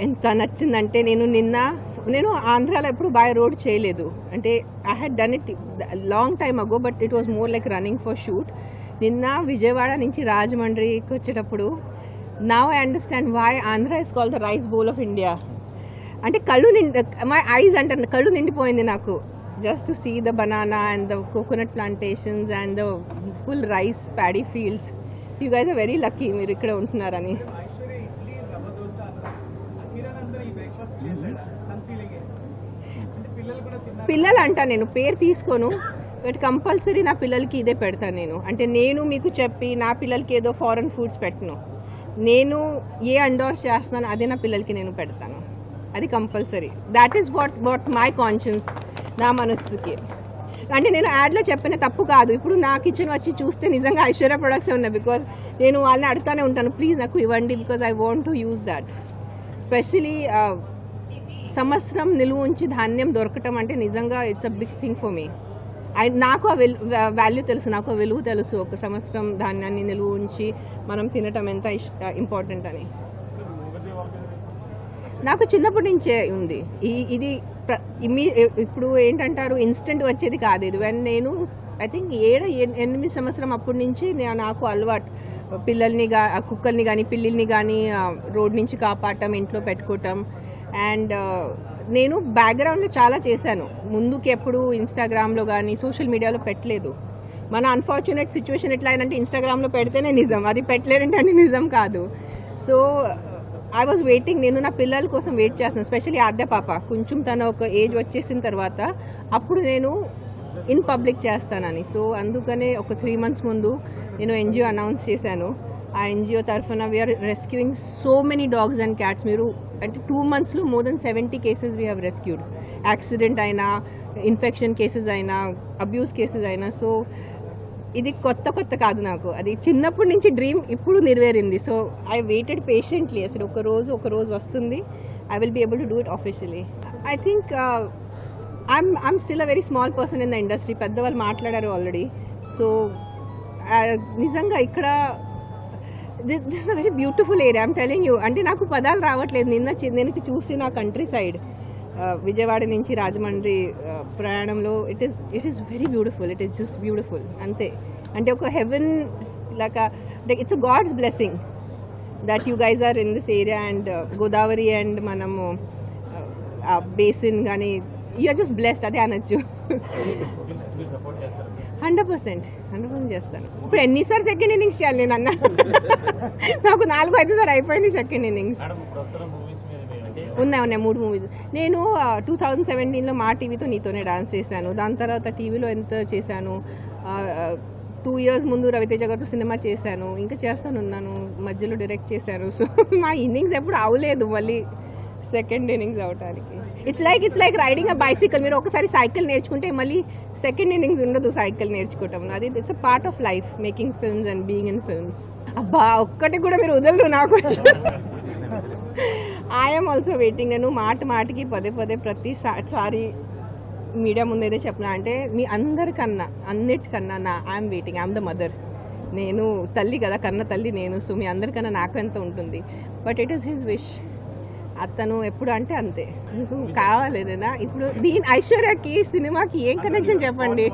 ఎంత నచ్చిందంటే నేను ఆంధ్రాలో ఎప్పుడు బై రోడ్ చేయలేదు. అంటే I had done it long time ago, but it was more like running for shoot. నిన్న విజయవాడ నుంచి రాజమండ్రికి వచ్చేటప్పుడు now I understand why Andhra is called the rice bowl of India. అంటే మై ఐజ్ అంటే కళ్ళు నిండిపోయింది నాకు, just to see the banana and the coconut plantations and the full rice paddy fields. You guys are very lucky మీరు ఇక్కడ ఉంటున్నారని. పిల్లలు అంటా, నేను పేరు తీసుకోను, బట్ కంపల్సరీ నా పిల్లలకి ఇదే పెడతాను నేను. అంటే నేను మీకు చెప్పి నా పిల్లలకి ఏదో ఫారెన్ ఫుడ్స్ పెట్టను. నేను ఏ ఎండోర్స్ చేస్తున్నాను అదే నా పిల్లలకి నేను పెడతాను, అది compulsory. That is what my conscience, నా మనసుకి. అంటే నేను యాడ్లో చెప్పిన తప్పు కాదు. ఇప్పుడు నా కిచెన్ వచ్చి చూస్తే నిజంగా ఐశ్వర్య ప్రొడక్ట్స్ ఉన్నాయి, బికాజ్ నేను వాళ్ళని అడుగుతానే ఉంటాను, ప్లీజ్ నాకు ఇవ్వండి, because I want to use that. Specially సంవత్సరం నిలువ ఉంచి ధాన్యం దొరకటం అంటే నిజంగా it's a big thing for me. నాకు ఆ వాల్యూ తెలుసు, నాకు ఆ విలువ తెలుసు, ఒక సంవత్సరం ధాన్యాన్ని నిలువ ఉంచి మనం తినటం ఎంత ఇంపార్టెంట్ అని. నాకు చిన్నప్పటి నుంచే ఉంది ఇది. ఇప్పుడు ఏంటంటారు, ఇన్స్టెంట్ వచ్చేది కాదు ఇది. నేను ఐ థింక్ 7-8 సంవత్సరం అప్పటి నుంచి నాకు అలవాటు. పిల్లల్ని కుక్కల్ని కానీ పిల్లిల్ని కానీ రోడ్ నుంచి కాపాడటం, ఇంట్లో పెట్టుకోవటం. అండ్ నేను బ్యాక్గ్రౌండ్లో చాలా చేశాను. ముందుకి ఎప్పుడు ఇన్స్టాగ్రామ్లో కానీ సోషల్ మీడియాలో పెట్టలేదు. మన అన్ఫార్చునేట్ సిచ్యువేషన్ ఎట్లా అయిందంటే ఇన్స్టాగ్రామ్లో పెడితేనే నిజం, అది పెట్టలేరంటే నిజం కాదు. సో ఐ వాజ్ వెయిటింగ్, నేను నా పిల్లల కోసం వెయిట్ చేస్తున్నాను. స్పెషల్లీ ఆద్య పాప కొంచెం తన ఒక ఏజ్ వచ్చేసిన తర్వాత అప్పుడు నేను ఇన్ పబ్లిక్ చేస్తానని. సో అందుకనే ఒక 3 months ముందు నేను ఎన్జిఓ అనౌన్స్ చేశాను. ఆ ఎన్జిఓ తరఫున we're rescuing so many dogs and cats. మీరు అంటే 2 monthsలో more than 70 cases we have rescued. Accident అయినా, ఇన్ఫెక్షన్ కేసెస్ అయినా, అబ్యూస్ కేసెస్ అయినా. సో ఇది కొత్త కాదు నాకు, అది చిన్నప్పటి నుంచి డ్రీమ్ ఇప్పుడు నెరవేరింది. So I waited patiently. అసలు ఒక రోజు వస్తుంది, I will be able to do it officially. I think I'm still a very small person in the industry. పెద్దవాళ్ళు మాట్లాడారు ఆల్రెడీ. సో నిజంగా ఇక్కడ this is a very beautiful area, I'm telling you. అంటే నాకు పదాలు రావట్లేదు. నేను చూసి నా కంట్రీ సైడ్ విజయవాడ నుంచి రాజమండ్రి ప్రయాణంలో it is very beautiful. It is just beautiful అంతే. అంటే ఒక heaven like it's a god's blessing that you guys are in this area. And Godavari and మనము బేసిన్ కానీ యూ ఆర్ జస్ట్ బ్లెస్డ్, అదే అనొచ్చు. 100% చేస్తాను. ఇప్పుడు ఎన్నిసార్లు సెకండ్ ఇన్నింగ్స్ చేయాలి నేను అన్న? నాకు 4-5 సార్లు అయిపోయింది సెకండ్ ఇన్నింగ్స్. ఉన్నాయి 3 మూవీస్. నేను 2017లో మా టీవీతో నీతోనే డాన్స్ చేశాను. దాని తర్వాత టీవీలో ఎంత చేశాను. 2 years ముందు రవితేజ గారితో సినిమా చేశాను, ఇంకా చేస్తానున్నాను. మధ్యలో డైరెక్ట్ చేశాను. సో మా ఇన్నింగ్స్ ఎప్పుడు అవలేదు మళ్ళీ సెకండ్ ఇన్నింగ్స్ అవటానికి. It's like riding a bicycle. మీరు ఒకసారి సైకిల్ నేర్చుకుంటే మళ్ళీ సెకండ్ ఇన్నింగ్స్ ఉండదు సైకిల్ నేర్చుకోవటం. అది it's a part of life, making films and being in films. అబ్బా ఒక్కటి కూడా మీరు వదలరు నాకు. I'm also waiting. నేను మాటికి పదే ప్రతిసారి మీడియా ముందు ఏదో చెప్పినా అంటే మీ అందరికన్నా అన్నిటికన్నా I'm waiting. I'm the mother. నేను తల్లి కదా, కన్న తల్లి నేను. సో మీ అందరికన్నా నాకు ఎంత ఉంటుంది. But it is his wish. అతను ఎప్పుడు అంటే అంతే, మీకు కావాలేదేనా. ఇప్పుడు ఐశ్వర్యకి సినిమాకి ఏం కనెక్షన్ చెప్పండి.